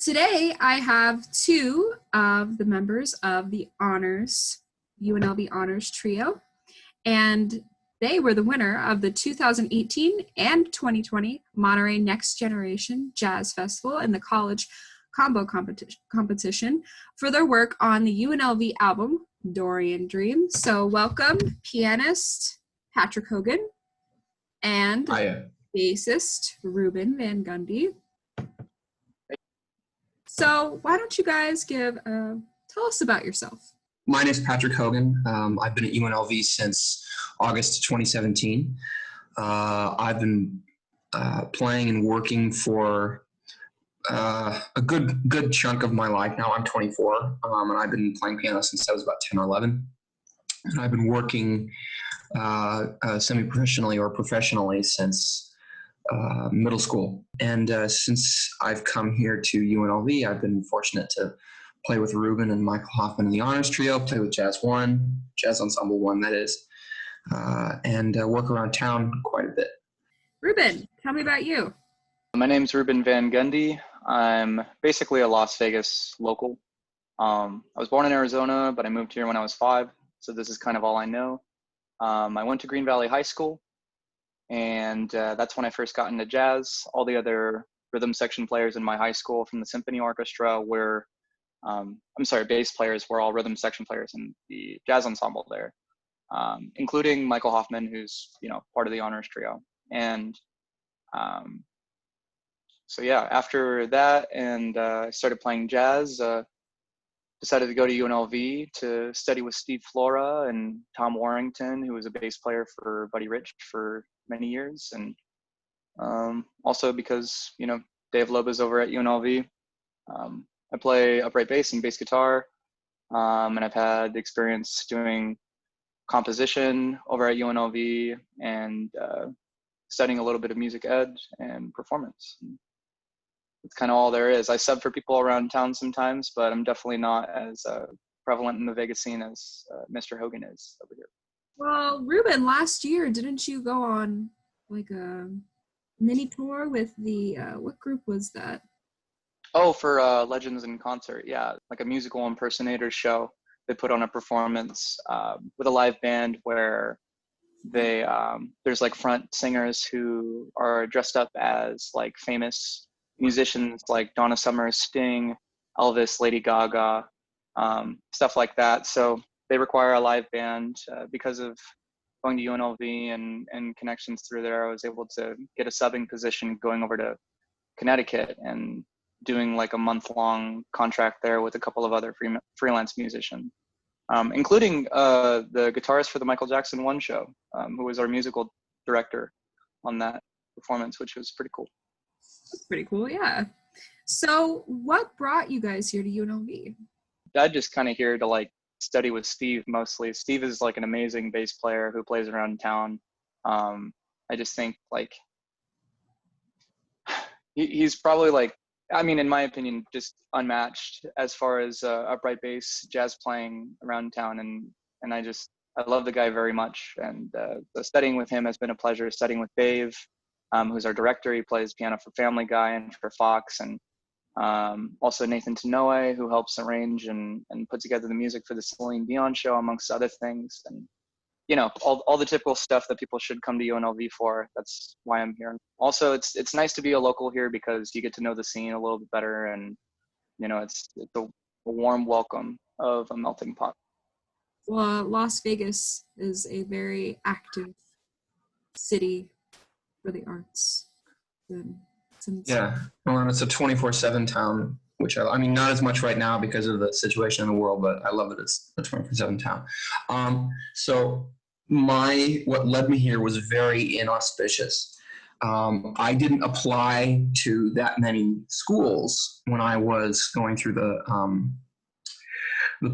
Today, I have two of the members of the UNLV Honors Trio, and they were the winner of the 2018 and 2020 Monterey Next Generation Jazz Festival in the College Combo competition for their work on the UNLV album, Dorian Dream. So welcome, pianist Patrick Hogan and bassist Ruben Van-Gundy. So why don't you guys tell us about yourself? My name is Patrick Hogan. I've been at UNLV since August 2017. I've been playing and working for a good chunk of my life now. I'm 24, and I've been playing piano since I was about 10 or 11. And I've been working semi-professionally or professionally since middle school. And since I've come here to UNLV, I've been fortunate to play with Ruben and Michael Hoffman in the Honors Trio, play with Jazz Ensemble 1, that is, and work around town quite a bit. Ruben, tell me about you. My name's Ruben Van-Gundy. I'm basically a Las Vegas local. I was born in Arizona, but I moved here when I was 5, so this is kind of all I know. I went to Green Valley High School, and that's when I first got into jazz. All the other rhythm section players in my high school from the symphony orchestra were, bass players were all rhythm section players in the jazz ensemble there, including Michael Hoffman, who's, part of the Honors Trio. And so yeah, after that, and I started playing jazz, decided to go to UNLV to study with Steve Flora and Tom Warrington, who was a bass player for Buddy Rich for many years. And also because, Dave Loba's over at UNLV. I play upright bass and bass guitar, and I've had experience doing composition over at UNLV and studying a little bit of music ed and performance. It's kind of all there is. I sub for people around town sometimes, but I'm definitely not as prevalent in the Vegas scene as Mr. Hogan is over here. Well, Ruben, last year, didn't you go on like a mini tour with the, what group was that? Oh, for Legends in Concert, yeah, like a musical impersonator show. They put on a performance with a live band where there's like front singers who are dressed up as like famous musicians like Donna Summer, Sting, Elvis, Lady Gaga, stuff like that. So they require a live band. Because of going to UNLV and connections through there, I was able to get a subbing position going over to Connecticut and doing like a month-long contract there with a couple of other freelance musicians, including the guitarist for the Michael Jackson 1 show, who was our musical director on that performance, which was pretty cool. That's pretty cool, yeah. So what brought you guys here to UNLV? I just kind of here to like study with Steve mostly. Steve is like an amazing bass player who plays around town. I just think like he's probably like, in my opinion, just unmatched as far as upright bass jazz playing around town. And I love the guy very much. And so studying with him has been a pleasure. Studying with Dave, who's our director. He plays piano for Family Guy and for Fox. And also Nathan Tanoe, who helps arrange and put together the music for the Celine Dion show, amongst other things. And, all the typical stuff that people should come to UNLV for. That's why I'm here. Also, it's nice to be a local here because you get to know the scene a little bit better. And, it's a warm welcome of a melting pot. Well, Las Vegas is a very active city for the arts. Yeah, well, it's a 24/7 town, which not as much right now because of the situation in the world, but I love that it's a 24/7 town. So what led me here was very inauspicious. I didn't apply to that many schools when I was going through the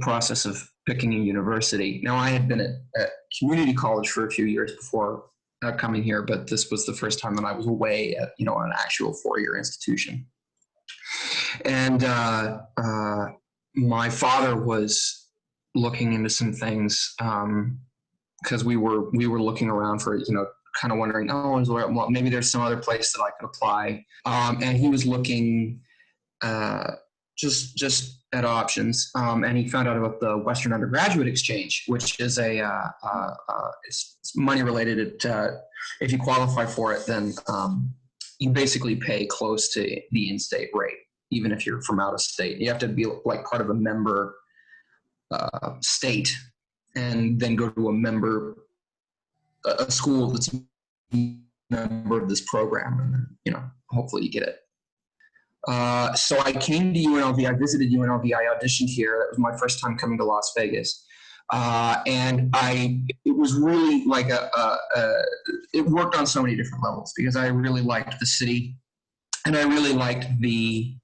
process of picking a university. Now, I had been at community college for a few years before coming here, but this was the first time that I was away at an actual 4-year institution. And my father was looking into some things because we were looking around for kind of wondering, maybe there's some other place that I could apply. And he was looking just at options, and he found out about the Western Undergraduate Exchange, which is it's money related. If you qualify for it, then you basically pay close to the in-state rate, even if you're from out of state. You have to be like part of a member state, and then go to a school that's a member of this program, and hopefully you get it. So I came to UNLV. I visited UNLV. I auditioned here. That was my first time coming to Las Vegas, and it was really like it worked on so many different levels, because I really liked the city, and I really liked the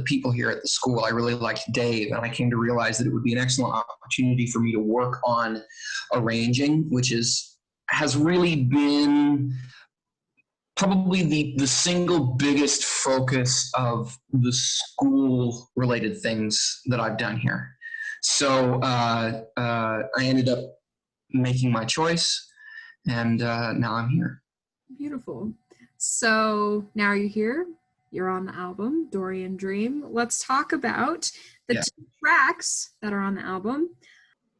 people here at the school. I really liked Dave, and I came to realize that it would be an excellent opportunity for me to work on arranging, which has really been probably the single biggest focus of the school related things that I've done here. So I ended up making my choice, and now I'm here. Beautiful. So now you're here. You're on the album, Dorian Dream. Let's talk about the two tracks that are on the album.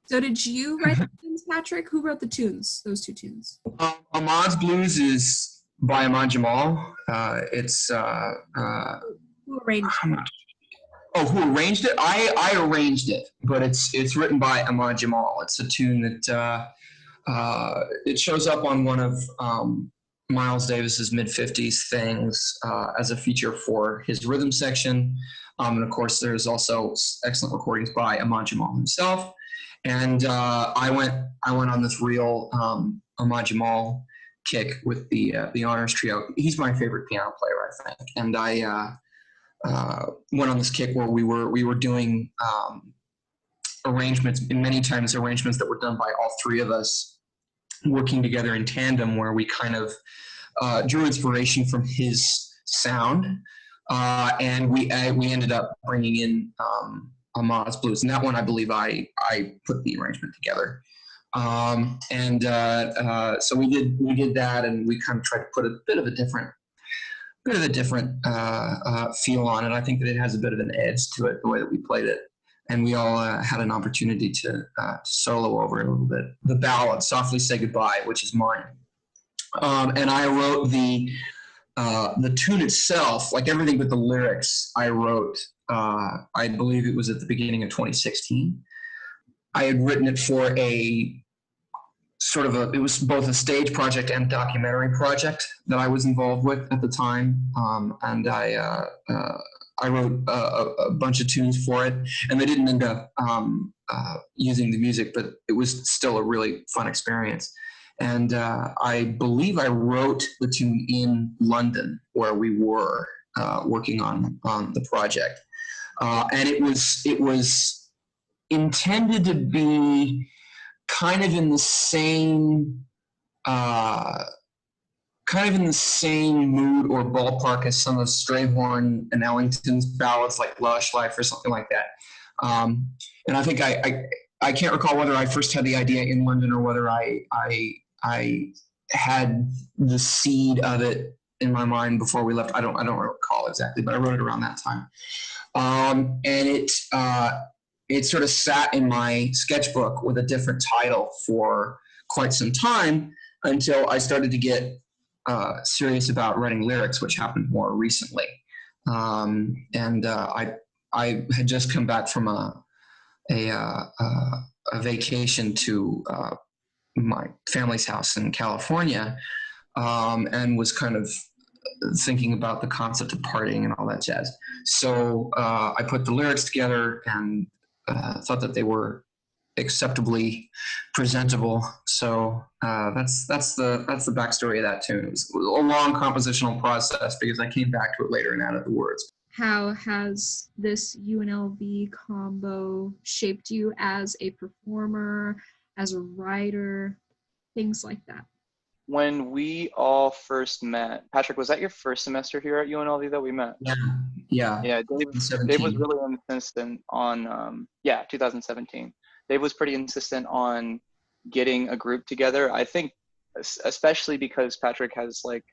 So did you write the tunes, Patrick? Who wrote the tunes, those two tunes? Ahmad's Blues is by Ahmad Jamal. Who arranged it? Oh, who arranged it? I arranged it, but it's written by Ahmad Jamal. It's a tune that it shows up on one of Miles Davis's mid-50s things as a feature for his rhythm section. And of course, there's also excellent recordings by Ahmad Jamal himself. And I went on this real Ahmad Jamal kick with the Honors Trio. He's my favorite piano player, I think. And I went on this kick where we were doing arrangements, and many times arrangements that were done by all three of us working together in tandem, where we kind of drew inspiration from his sound, and we ended up bringing in Ahmad's Blues, and that one I believe I put the arrangement together, so we did that, and we kind of tried to put a bit of a different feel on it. I think that it has a bit of an edge to it, the way that we played it. And we all had an opportunity to solo over it a little bit. The ballad, Softly Say Goodbye, which is mine. And I wrote the tune itself, like everything but the lyrics, I wrote, I believe it was at the beginning of 2016. I had written it for it was both a stage project and documentary project that I was involved with at the time. And I wrote a bunch of tunes for it, and they didn't end up using the music, but it was still a really fun experience. And I believe I wrote the tune in London, where we were working on the project. And it was intended to be kind of in the same mood or ballpark as some of Strayhorn and Ellington's ballads, like Lush Life or something like that. And I think I can't recall whether I first had the idea in London or whether I had the seed of it in my mind before we left. I don't recall exactly, but I wrote it around that time. And it sort of sat in my sketchbook with a different title for quite some time, until I started to get serious about writing lyrics, which happened more recently. And I had just come back from a vacation to my family's house in California, and was kind of thinking about the concept of partying and all that jazz. So I put the lyrics together and thought that they were acceptably presentable. So that's the backstory of that tune. It was a long compositional process, because I came back to it later and added the words. How has this UNLV combo shaped you as a performer, as a writer, things like that? When we all first met, Patrick, was that your first semester here at UNLV that we met? Yeah. Dave was really insistent on 2017. Dave was pretty insistent on getting a group together. I think especially because Patrick has like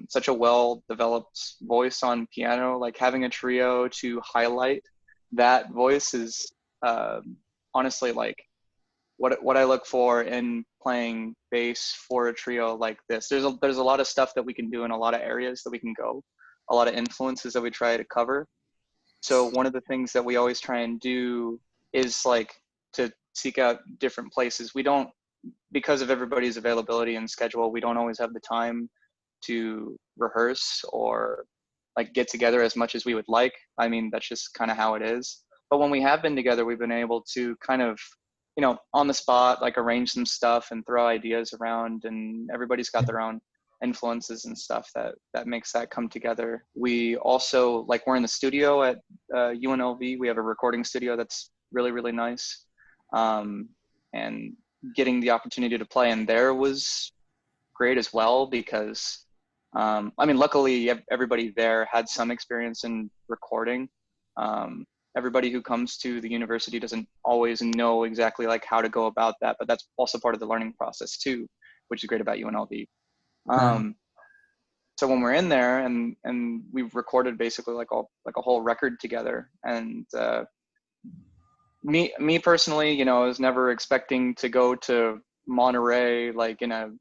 such a well-developed voice on piano. Like having a trio to highlight that voice is honestly like what I look for in playing bass for a trio like this. There's a lot of stuff that we can do in a lot of areas that we can go, a lot of influences that we try to cover. So one of the things that we always try and do is like to seek out different places. We don't, because of everybody's availability and schedule, we don't always have the time to rehearse or like get together as much as we would like. I mean, that's just kind of how it is. But when we have been together, we've been able to kind of, you know, on the spot, like arrange some stuff and throw ideas around, and everybody's got their own influences and stuff that makes that come together. We also, like, we're in the studio at UNLV. We have a recording studio that's really, really nice. And getting the opportunity to play in there was great as well, because I mean, luckily everybody there had some experience in recording. Everybody who comes to the university doesn't always know exactly like how to go about that, but that's also part of the learning process too, which is great about UNLV. So when we're in there and we've recorded basically like a whole record together, and me personally, you know, I was never expecting to go to Monterey like in a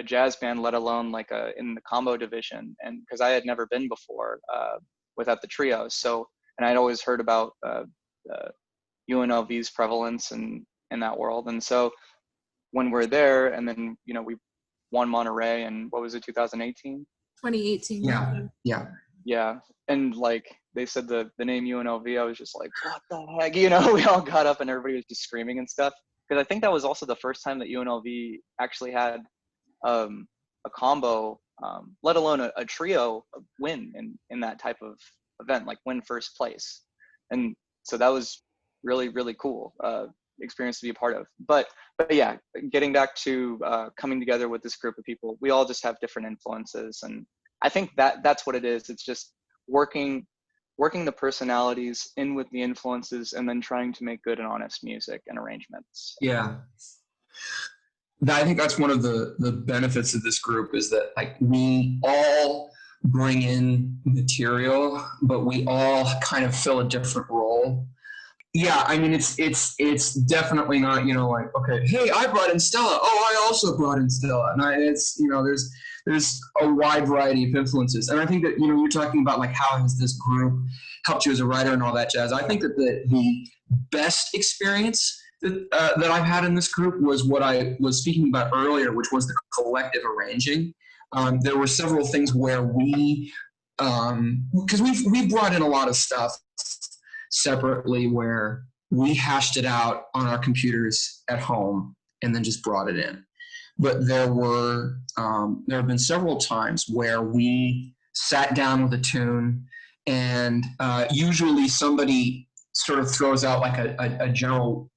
jazz band, let alone like in the combo division, and because I had never been before without the trio. So, and I'd always heard about UNLV's prevalence in that world. And so when we're there, and then, you know, we won Monterey, and what was it, 2018? 2018. Yeah. And like they said the name UNLV, I was just like, what the heck? You know, we all got up and everybody was just screaming and stuff. Because I think that was also the first time that UNLV actually had a combo, let alone a trio win in that type of event, like win first place. And so that was really, really cool experience to be a part of. But yeah, getting back to coming together with this group of people, we all just have different influences. And I think that's what it is. It's just working the personalities in with the influences, and then trying to make good and honest music and arrangements. Yeah. I think that's one of the benefits of this group, is that like we all bring in material, but we all kind of fill a different role. Yeah, I mean, it's definitely not, you know, like, okay, hey, I brought in Stella. Oh, I also brought in Stella. And it's, you know, there's a wide variety of influences. And I think that, you know, you're talking about like how has this group helped you as a writer and all that jazz. I think that the best experience that I've had in this group was what I was speaking about earlier, which was the collective arranging. There were several things where we, because we've brought in a lot of stuff separately, where we hashed it out on our computers at home and then just brought it in. But there have been several times where we sat down with a tune, and usually somebody sort of throws out like a general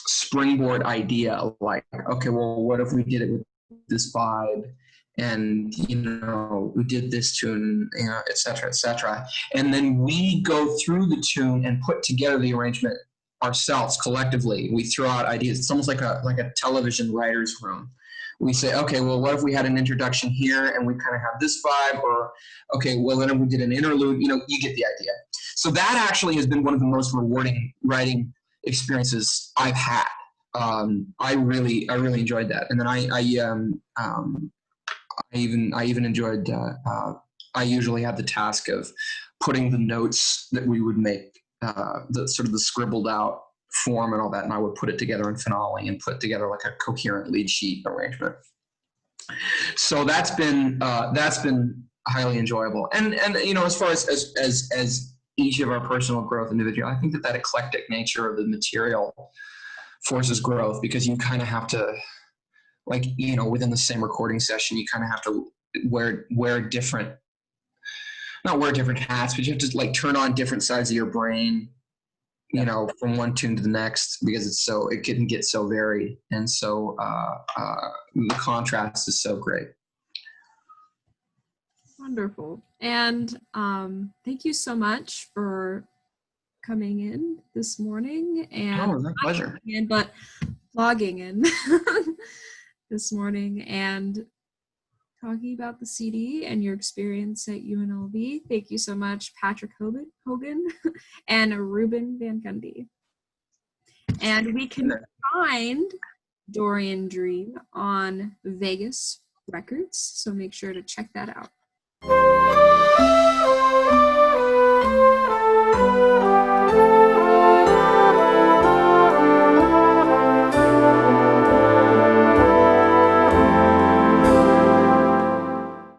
springboard idea, like, okay, well, what if we did it with this vibe? And, you know, we did this tune, you know, et cetera, and then we go through the tune and put together the arrangement ourselves collectively. We throw out ideas. It's almost like a television writer's room. We say, okay, well, what if we had an introduction here and we kind of have this vibe? Or, okay, well, then if we did an interlude, you know, you get the idea. So that actually has been one of the most rewarding writing experiences I've had. I really enjoyed that. And then I even enjoyed, I usually had the task of putting the notes that we would make, the sort of the scribbled out form and all that, and I would put it together in finale and put together like a coherent lead sheet arrangement. So that's been highly enjoyable. And you know, as far as each of our personal growth individually, I think that eclectic nature of the material forces growth, because you kind of have to, like, you know, within the same recording session, you kind of have to wear different hats, but you have to like turn on different sides of your brain, you know, from one tune to the next, because it can get so varied. And so the contrast is so great. Wonderful. And thank you so much for coming in this morning, and my pleasure. But logging in this morning, and talking about the CD and your experience at UNLV. Thank you so much, Patrick Hogan and Ruben Van-Gundy. And we can find Dorian Dream on Vegas Records, so make sure to check that out.